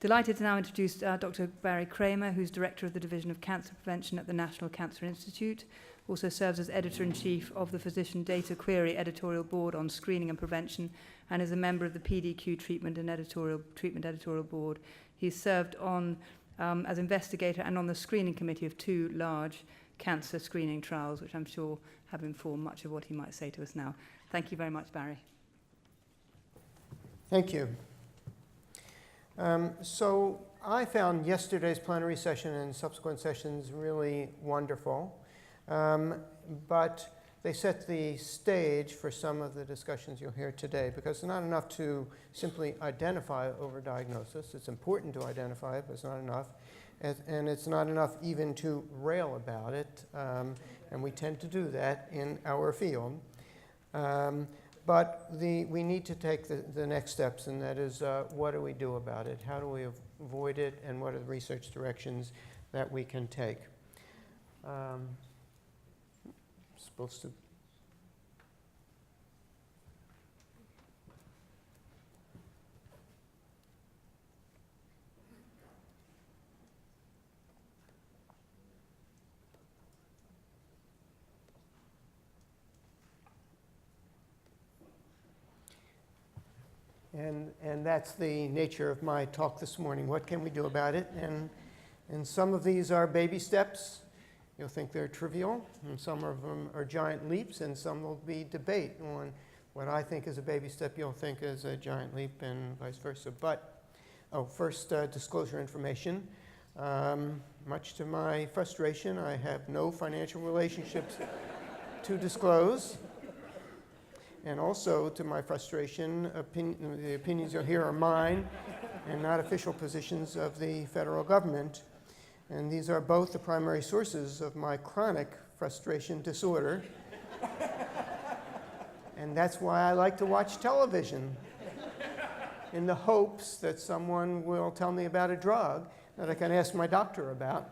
Delighted to now introduce Dr. Barry Kramer, who's Director of the Division of Cancer Prevention at the National Cancer Institute, also serves as Editor-in-Chief of the Physician Data Query Editorial Board on Screening and Prevention, and is a member of the PDQ Treatment Editorial Board. He's served on as investigator and on the screening committee of 2 large cancer screening trials, which I'm sure have informed much of what he might say to us now. Thank you very much, Barry. Thank you. So I found yesterday's plenary session and subsequent sessions really wonderful, but they set the stage for some of the discussions you'll hear today, because it's not enough to simply identify overdiagnosis. It's important to identify it, but it's not enough. And it's not enough even to rail about it, and we tend to do that in our field. But we need to take the next steps, and that is, what do we do about it? How do we avoid it, and what are the research directions that we can take? Supposed to. And that's the nature of my talk this morning. What can we do about it? And some of these are baby steps. You'll think they're trivial, and some of them are giant leaps, and some will be debate on what I think is a baby step you'll think is a giant leap, and vice versa. But, first, disclosure information. Much to my frustration, I have no financial relationships to disclose. And also, to my frustration, the opinions you'll hear are mine and not official positions of the federal government. And these are both the primary sources of my chronic frustration disorder. And that's why I like to watch television, in the hopes that someone will tell me about a drug that I can ask my doctor about.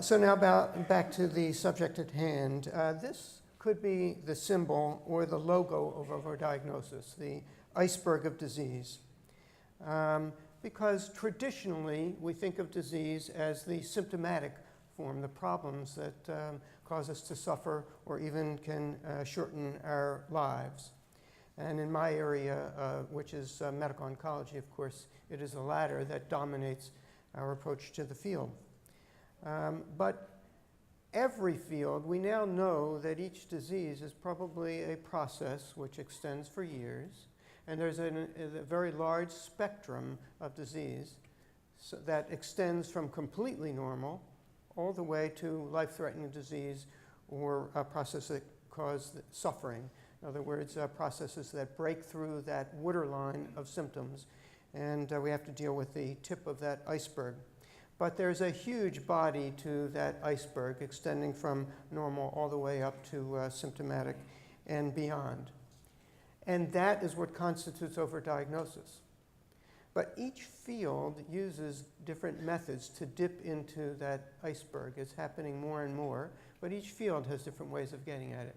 So now back to the subject at hand. This could be the symbol or the logo of overdiagnosis, the iceberg of disease. Because traditionally we think of disease as the symptomatic form, the problems that cause us to suffer or even can shorten our lives. And in my area, which is medical oncology, of course, it is the latter that dominates our approach to the field. But every field, we now know that each disease is probably a process which extends for years, and there's a very large spectrum of disease that extends from completely normal all the way to life-threatening disease or a process that causes suffering. In other words, processes that break through that waterline of symptoms, and we have to deal with the tip of that iceberg. But there's a huge body to that iceberg, extending from normal all the way up to symptomatic and beyond. And that is what constitutes overdiagnosis. But each field uses different methods to dip into that iceberg. It's happening more and more, but each field has different ways of getting at it.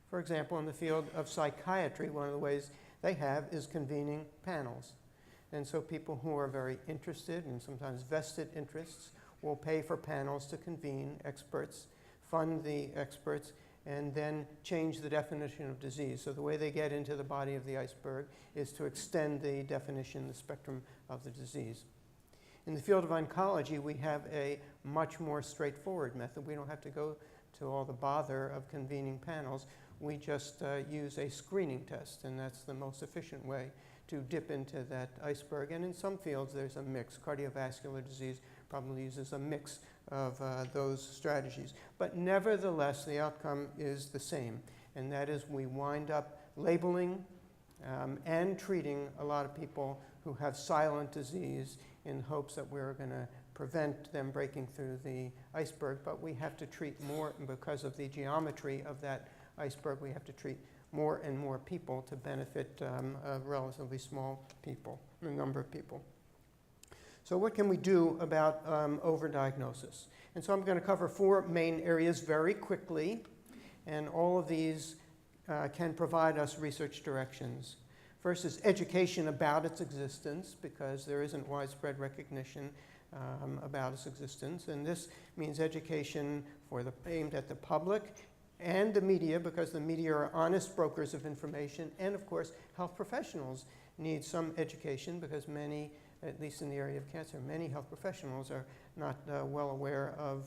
For example, in the field of psychiatry, one of the ways they have is convening panels. And so people who are very interested, and sometimes vested interests, will pay for panels to convene experts, fund the experts, and then change the definition of disease. So the way they get into the body of the iceberg is to extend the definition, the spectrum of the disease. In the field of oncology, we have a much more straightforward method. We don't have to go to all the bother of convening panels. We just use a screening test, and that's the most efficient way to dip into that iceberg. And in some fields, there's a mix. Cardiovascular disease probably uses a mix of those strategies. But nevertheless, the outcome is the same, and that is we wind up labeling and treating a lot of people who have silent disease in hopes that we're going to prevent them breaking through the iceberg. But we have to treat more, because of the geometry of that iceberg, we have to treat more and more people to benefit a relatively small number of people. So what can we do about overdiagnosis? And so I'm going to cover 4 main areas very quickly, and all of these can provide us research directions. First is education about its existence, because there isn't widespread recognition about its existence. And this means education aimed at the public and the media, because the media are honest brokers of information. And of course, health professionals need some education, because many, at least in the area of cancer, many health professionals are not well aware of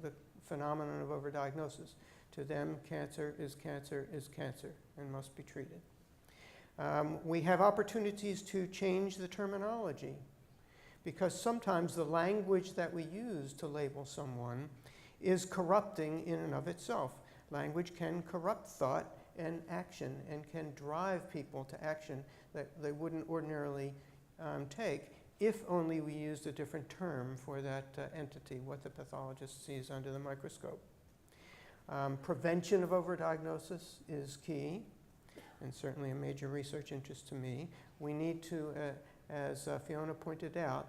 the phenomenon of overdiagnosis. To them, cancer is cancer is cancer and must be treated. We have opportunities to change the terminology, because sometimes the language that we use to label someone is corrupting in and of itself. Language can corrupt thought and action, and can drive people to action that they wouldn't ordinarily take if only we used a different term for that entity, what the pathologist sees under the microscope. Prevention of overdiagnosis is key, and certainly a major research interest to me. We need to, as Fiona pointed out,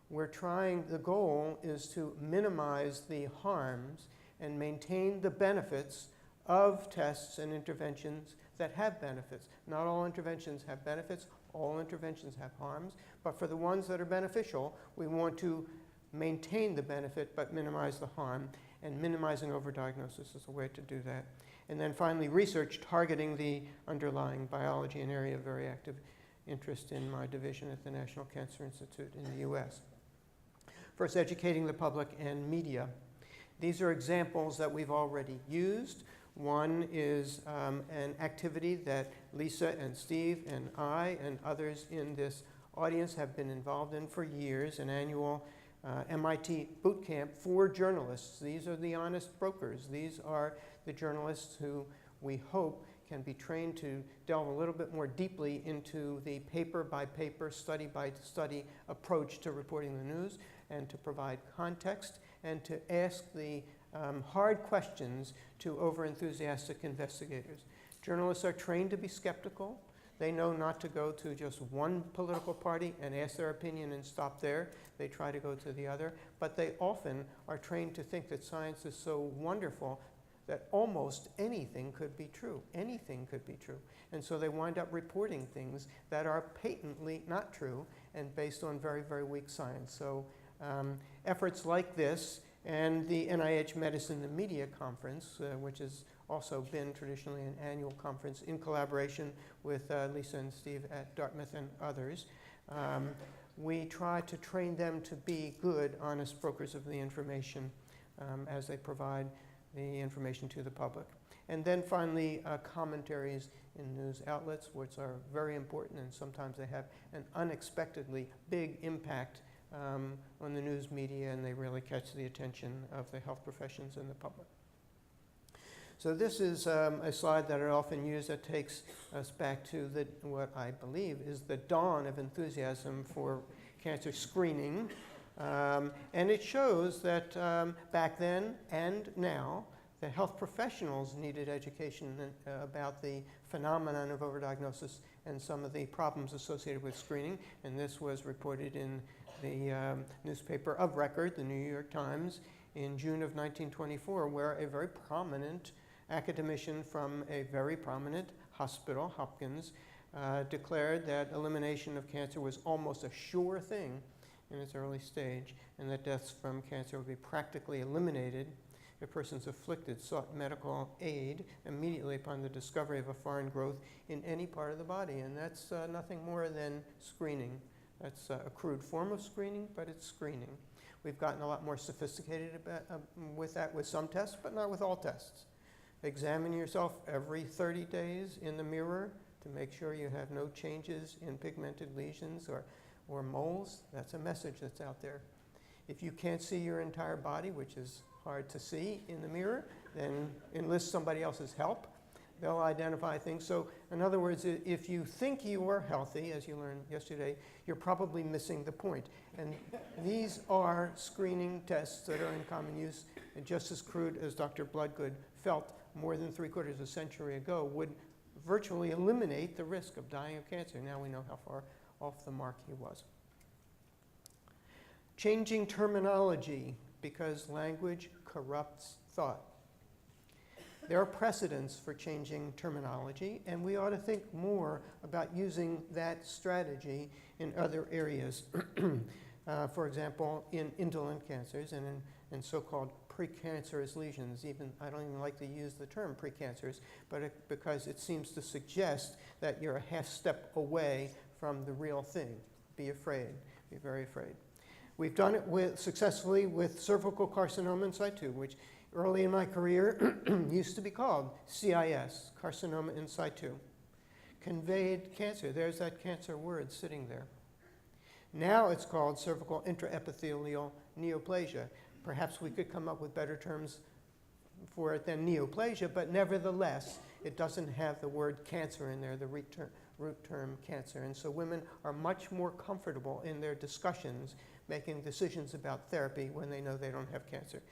the goal is to minimize the harms and maintain the benefits of tests and interventions that have benefits. Not all interventions have benefits, all interventions have harms, but for the ones that are beneficial, we want to maintain the benefit but minimize the harm, and minimizing overdiagnosis is a way to do that. And then finally, research targeting the underlying biology, an area of very active interest in my division at the National Cancer Institute in the US. First, educating the public and media. These are examples that we've already used. One is an activity that Lisa and Steve and I and others in this audience have been involved in for years, an annual MIT boot camp for journalists. These are the honest brokers. These are the journalists who we hope can be trained to delve a little bit more deeply into the paper-by-paper, study-by-study approach to reporting the news, and to provide context, and to ask the hard questions to over-enthusiastic investigators. Journalists are trained to be skeptical. They know not to go to just one political party and ask their opinion and stop there. They try to go to the other. But they often are trained to think that science is so wonderful that almost anything could be true. Anything could be true. And so they wind up reporting things that are patently not true and based on very, very weak science. So efforts like this and the NIH Medicine and Media Conference, which has also been traditionally an annual conference in collaboration with Lisa and Steve at Dartmouth and others, we try to train them to be good, honest brokers of the information as they provide the information to the public. And then finally, commentaries in news outlets, which are very important, and sometimes they have an unexpectedly big impact on the news media, and they really catch the attention of the health professions and the public. So this is a slide that I often use that takes us back to what I believe is the dawn of enthusiasm for cancer screening. And it shows that back then and now, the health professionals needed education about the phenomenon of overdiagnosis and some of the problems associated with screening. And this was reported in the newspaper of record, the New York Times, in June of 1924, where a very prominent academician from a very prominent hospital, Hopkins, declared that elimination of cancer was almost a sure thing in its early stage, and that deaths from cancer would be practically eliminated if persons afflicted sought medical aid immediately upon the discovery of a foreign growth in any part of the body. And that's nothing more than screening. That's a crude form of screening, but it's screening. We've gotten a lot more sophisticated with that with some tests, but not with all tests. Examine yourself every 30 days in the mirror to make sure you have no changes in pigmented lesions or moles. That's a message that's out there. If you can't see your entire body, which is hard to see in the mirror, then enlist somebody else's help. They'll identify things. So in other words, if you think you are healthy, as you learned yesterday, you're probably missing the point. And these are screening tests that are in common use, and just as crude as Dr. Bloodgood felt more than 3/4 of a century ago, would virtually eliminate the risk of dying of cancer. Now we know how far off the mark he was. Changing terminology, because language corrupts thought. There are precedents for changing terminology, and we ought to think more about using that strategy in other areas. For example, in indolent cancers and in so-called precancerous lesions. I don't even like to use the term precancerous, but because it seems to suggest that you're a half step away from the real thing. Be afraid. Be very afraid. We've done it successfully with cervical carcinoma in situ, which early in my career used to be called CIS, carcinoma in situ. Conveyed cancer. There's that cancer word sitting there. Now it's called cervical intraepithelial neoplasia. Perhaps we could come up with better terms for it than neoplasia, but nevertheless, it doesn't have the word cancer in there, the root term cancer. And so women are much more comfortable in their discussions making decisions about therapy when they know they don't have cancer.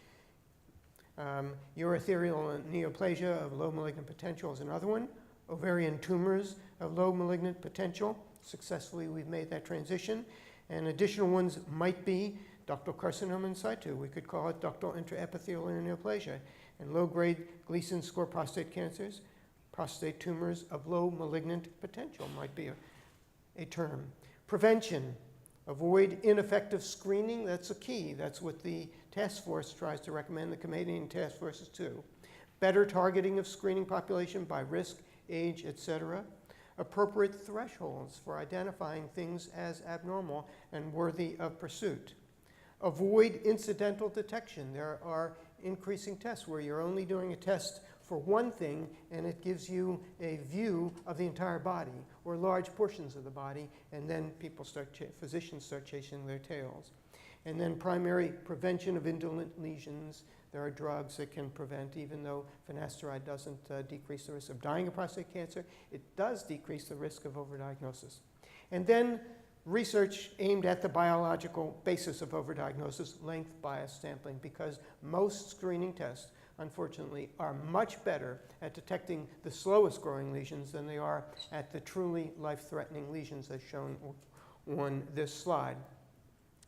Urothelial neoplasia of low malignant potential is another one. Ovarian tumors of low malignant potential. Successfully, we've made that transition. And additional ones might be ductal carcinoma in situ. We could call it ductal intraepithelial neoplasia. And low-grade Gleason score prostate cancers, prostate tumors of low malignant potential might be a term. Prevention. Avoid ineffective screening. That's a key. That's what the task force tries to recommend. The Canadian task forces too. Better targeting of screening population by risk, age, etc. Appropriate thresholds for identifying things as abnormal and worthy of pursuit. Avoid incidental detection. There are increasing tests where you're only doing a test for one thing and it gives you a view of the entire body or large portions of the body, and then physicians start chasing their tails. And then primary prevention of indolent lesions. There are drugs that can prevent, even though finasteride doesn't decrease the risk of dying of prostate cancer, it does decrease the risk of overdiagnosis. And then research aimed at the biological basis of overdiagnosis, length bias sampling, because most screening tests, unfortunately, are much better at detecting the slowest growing lesions than they are at the truly life-threatening lesions as shown on this slide.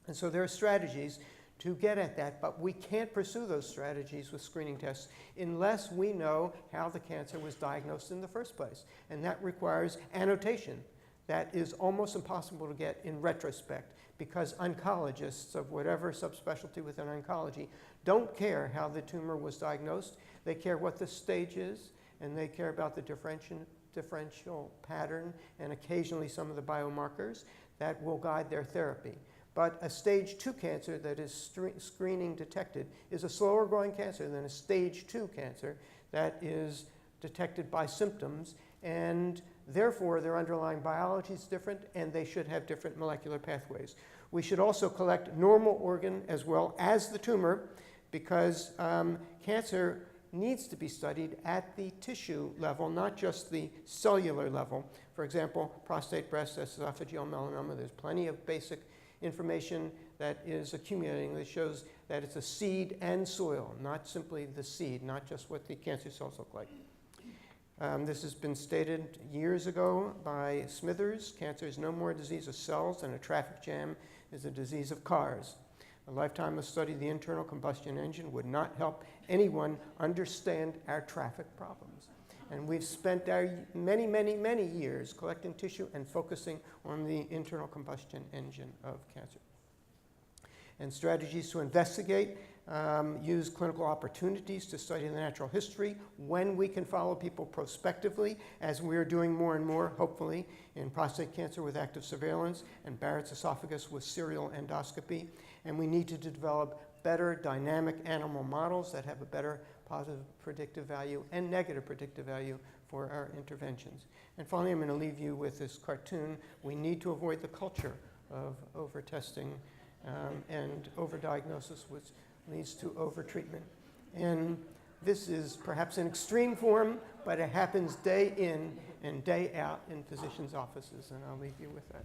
And so there are strategies to get at that, but we can't pursue those strategies with screening tests unless we know how the cancer was diagnosed in the first place. And that requires annotation. That is almost impossible to get in retrospect because oncologists of whatever subspecialty within oncology don't care how the tumor was diagnosed. They care what the stage is, and they care about the differential pattern and occasionally some of the biomarkers that will guide their therapy. But a stage 2 cancer that is screening detected is a slower growing cancer than a stage 2 cancer that is detected by symptoms, and therefore their underlying biology is different and they should have different molecular pathways. We should also collect normal organ as well as the tumor because cancer needs to be studied at the tissue level, not just the cellular level. For example, prostate, breast, esophageal melanoma, there's plenty of basic information that is accumulating that shows that it's a seed and soil, not simply the seed, not just what the cancer cells look like. This has been stated years ago by Smithers. Cancer is no more a disease of cells than a traffic jam is a disease of cars. A lifetime of study of the internal combustion engine would not help anyone understand our traffic problems. And we've spent our many, many, many years collecting tissue and focusing on the internal combustion engine of cancer. And strategies to investigate use clinical opportunities to study the natural history when we can follow people prospectively, as we're doing more and more, hopefully, in prostate cancer with active surveillance and Barrett's esophagus with serial endoscopy. And we need to develop better dynamic animal models that have a better positive predictive value and negative predictive value for our interventions. And finally, I'm going to leave you with this cartoon. We need to avoid the culture of over-testing and overdiagnosis, which leads to over-treatment. And this is perhaps an extreme form, but it happens day in and day out in physicians' offices, and I'll leave you with that.